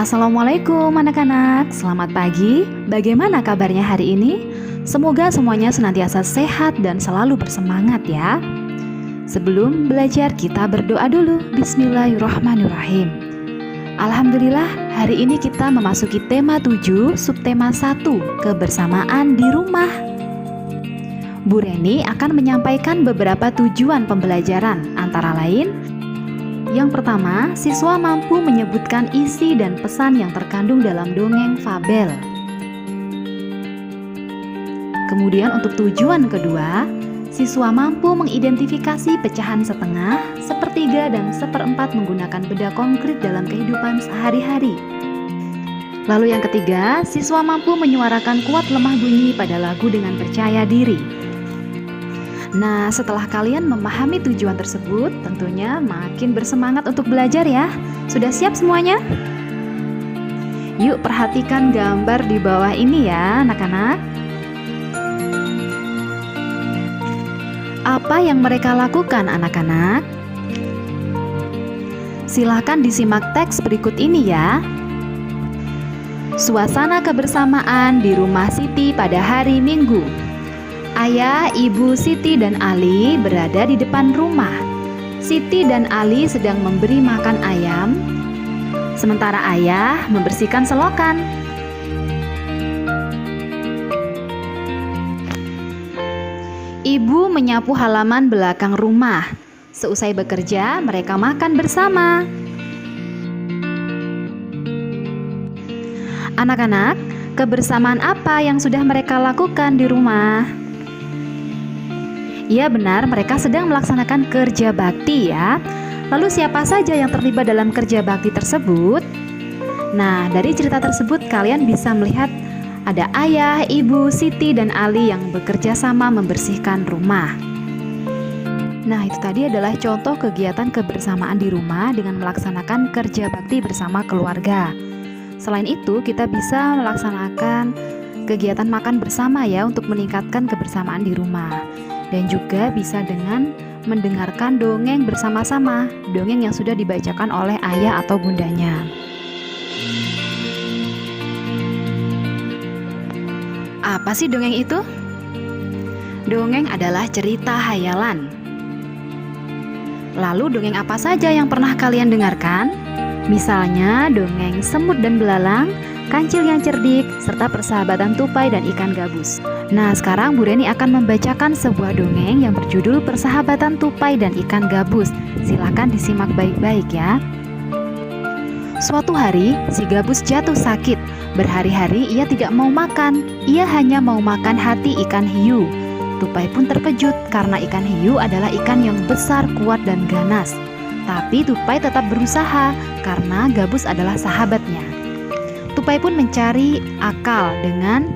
Assalamualaikum anak-anak, selamat pagi. Bagaimana kabarnya hari ini? Semoga semuanya senantiasa sehat dan selalu bersemangat ya. Sebelum belajar kita berdoa dulu. Bismillahirrahmanirrahim. Alhamdulillah, hari ini kita memasuki tema 7, subtema 1, kebersamaan di rumah. Bu Reni akan menyampaikan beberapa tujuan pembelajaran, antara lain: yang pertama, siswa mampu menyebutkan isi dan pesan yang terkandung dalam dongeng fabel. Kemudian untuk tujuan kedua, siswa mampu mengidentifikasi pecahan setengah, sepertiga, dan seperempat menggunakan benda konkret dalam kehidupan sehari-hari. Lalu yang ketiga, siswa mampu menyuarakan kuat lemah bunyi pada lagu dengan percaya diri. Nah, setelah kalian memahami tujuan tersebut, tentunya makin bersemangat untuk belajar ya. Sudah siap semuanya? Yuk perhatikan gambar di bawah ini ya, anak-anak. Apa yang mereka lakukan, anak-anak? Silahkan disimak teks berikut ini ya. Suasana kebersamaan di rumah Siti pada hari Minggu. Ayah, Ibu Siti dan Ali berada di depan rumah. Siti dan Ali sedang memberi makan ayam, sementara ayah membersihkan selokan. Ibu menyapu halaman belakang rumah. Seusai bekerja, mereka makan bersama. Anak-anak, kebersamaan apa yang sudah mereka lakukan di rumah? Ya benar, mereka sedang melaksanakan kerja bakti ya. Lalu siapa saja yang terlibat dalam kerja bakti tersebut? Nah, dari cerita tersebut kalian bisa melihat ada ayah, ibu, Siti, dan Ali yang bekerja sama membersihkan rumah. Nah, itu tadi adalah contoh kegiatan kebersamaan di rumah dengan melaksanakan kerja bakti bersama keluarga. Selain itu, kita bisa melaksanakan kegiatan makan bersama ya untuk meningkatkan kebersamaan di rumah. Dan juga bisa dengan mendengarkan dongeng bersama-sama, dongeng yang sudah dibacakan oleh ayah atau bundanya. Apa sih dongeng itu? Dongeng adalah cerita hayalan. Lalu dongeng apa saja yang pernah kalian dengarkan? Misalnya dongeng Semut dan Belalang, Kancil yang Cerdik, serta Persahabatan Tupai dan Ikan Gabus. Nah, sekarang Bu Reni akan membacakan sebuah dongeng yang berjudul Persahabatan Tupai dan Ikan Gabus. Silakan disimak baik-baik ya. Suatu hari, si gabus jatuh sakit. Berhari-hari ia tidak mau makan. Ia hanya mau makan hati ikan hiu. Tupai pun terkejut karena ikan hiu adalah ikan yang besar, kuat, dan ganas. Tapi Tupai tetap berusaha karena gabus adalah sahabatnya. Tupai pun mencari akal dengan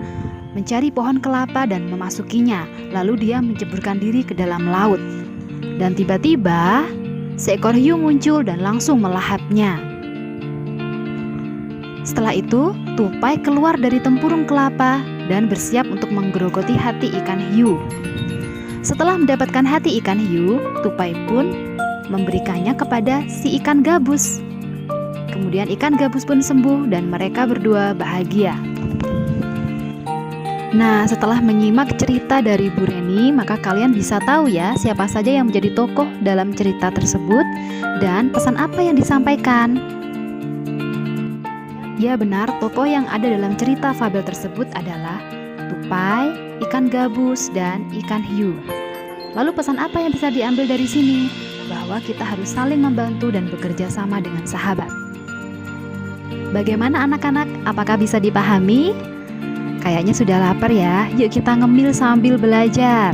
mencari pohon kelapa dan memasukinya. Lalu dia menceburkan diri ke dalam laut. Dan tiba-tiba seekor hiu muncul dan langsung melahapnya. Setelah itu, Tupai keluar dari tempurung kelapa dan bersiap untuk menggerogoti hati ikan hiu. Setelah mendapatkan hati ikan hiu, Tupai pun memberikannya kepada si ikan gabus. Kemudian ikan gabus pun sembuh dan mereka berdua bahagia. Nah, setelah menyimak cerita dari Bu Reni, maka kalian bisa tahu ya siapa saja yang menjadi tokoh dalam cerita tersebut dan pesan apa yang disampaikan. Ya benar, tokoh yang ada dalam cerita fabel tersebut adalah Tupai, ikan gabus, dan ikan hiu. Lalu pesan apa yang bisa diambil dari sini? Bahwa kita harus saling membantu dan bekerja sama dengan sahabat. Bagaimana anak-anak? Apakah bisa dipahami? Kayaknya sudah lapar ya. Yuk kita ngemil sambil belajar.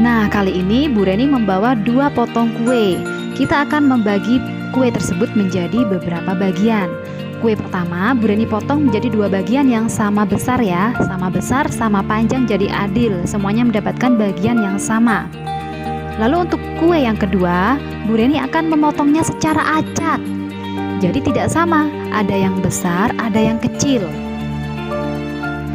Nah, kali ini Bu Reni membawa 2 potong kue. Kita akan membagi kue tersebut menjadi beberapa bagian. Kue pertama Bu Reni potong menjadi 2 bagian yang sama besar ya. Sama besar, sama panjang, jadi adil. Semuanya mendapatkan bagian yang sama. Lalu untuk kue yang kedua, Bu Reni akan memotongnya secara acak. Jadi tidak sama, ada yang besar, ada yang kecil.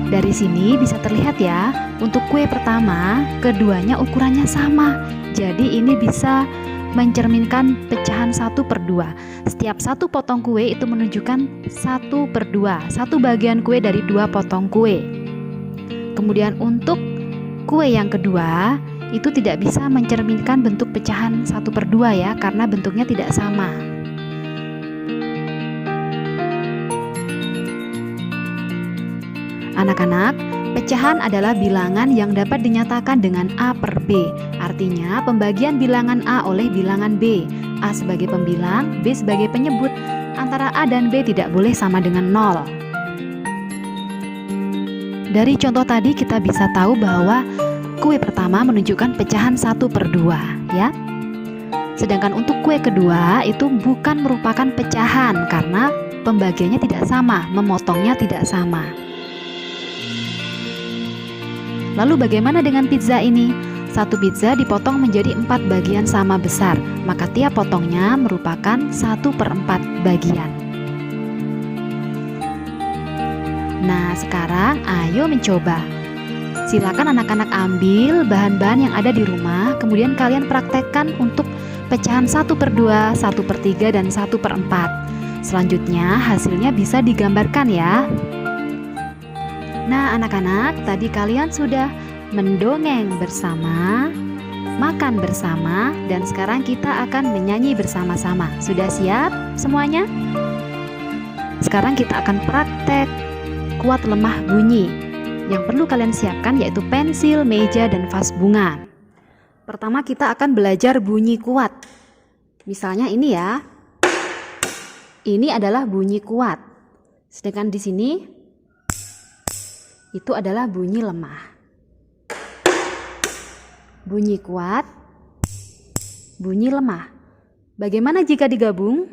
Dari sini bisa terlihat ya, untuk kue pertama, keduanya ukurannya sama. Jadi ini bisa mencerminkan pecahan 1/2. Setiap satu potong kue itu menunjukkan 1/2, satu bagian kue dari 2 potong kue. Kemudian untuk kue yang kedua itu tidak bisa mencerminkan bentuk pecahan 1/2 ya, karena bentuknya tidak sama. Anak-anak, pecahan adalah bilangan yang dapat dinyatakan dengan A per B. Artinya pembagian bilangan A oleh bilangan B. A sebagai pembilang, B sebagai penyebut. Antara A dan B tidak boleh sama dengan 0. Dari contoh tadi kita bisa tahu bahwa kue pertama menunjukkan pecahan 1/2 ya. Sedangkan untuk kue kedua itu bukan merupakan pecahan karena pembagiannya tidak sama, memotongnya tidak sama. Lalu bagaimana dengan pizza ini? Satu pizza dipotong menjadi 4 bagian sama besar, maka tiap potongnya merupakan 1/4 bagian. Nah, sekarang ayo mencoba. Silakan anak-anak ambil bahan-bahan yang ada di rumah, kemudian kalian praktekkan untuk pecahan 1/2, 1/3, dan 1/4. Selanjutnya hasilnya bisa digambarkan ya. Nah anak-anak, tadi kalian sudah mendongeng bersama, makan bersama, dan sekarang kita akan menyanyi bersama-sama. Sudah siap semuanya? Sekarang kita akan praktek kuat lemah bunyi. Yang perlu kalian siapkan yaitu pensil, meja, dan vas bunga. Pertama kita akan belajar bunyi kuat. Misalnya ini ya. Ini adalah bunyi kuat. Sedangkan di sini itu adalah bunyi lemah. Bunyi kuat, bunyi lemah. Bagaimana jika digabung?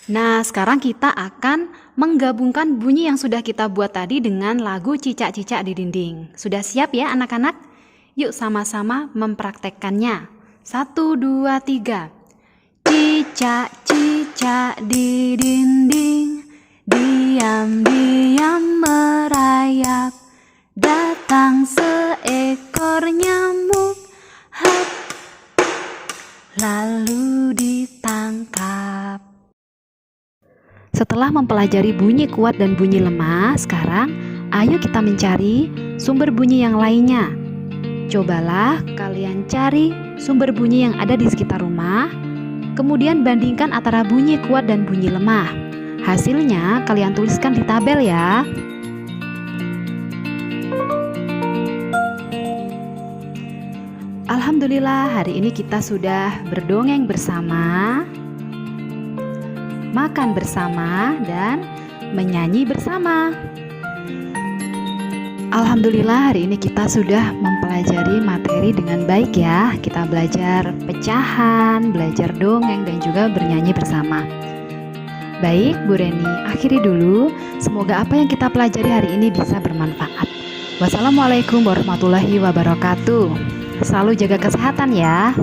Nah, sekarang kita akan menggabungkan bunyi yang sudah kita buat tadi dengan lagu Cicak-Cicak di Dinding. Sudah siap ya anak-anak? Yuk sama-sama mempraktekkannya. 1, 2, 3. Cicak-cicak di dinding, diam-diam merayap. Datang seekor nyamuk, hap, lalu ditangkap. Setelah mempelajari bunyi kuat dan bunyi lemah, sekarang ayo kita mencari sumber bunyi yang lainnya. Cobalah kalian cari sumber bunyi yang ada di sekitar rumah, kemudian bandingkan antara bunyi kuat dan bunyi lemah. Hasilnya kalian tuliskan di tabel ya. Alhamdulillah, hari ini kita sudah berdongeng bersama, makan bersama, dan menyanyi bersama. Alhamdulillah, hari ini kita sudah mempelajari materi dengan baik ya. Kita belajar pecahan, belajar dongeng, dan juga bernyanyi bersama. Baik, Bu Reni, akhiri dulu. Semoga apa yang kita pelajari hari ini bisa bermanfaat. Wassalamualaikum warahmatullahi wabarakatuh. Selalu jaga kesehatan ya.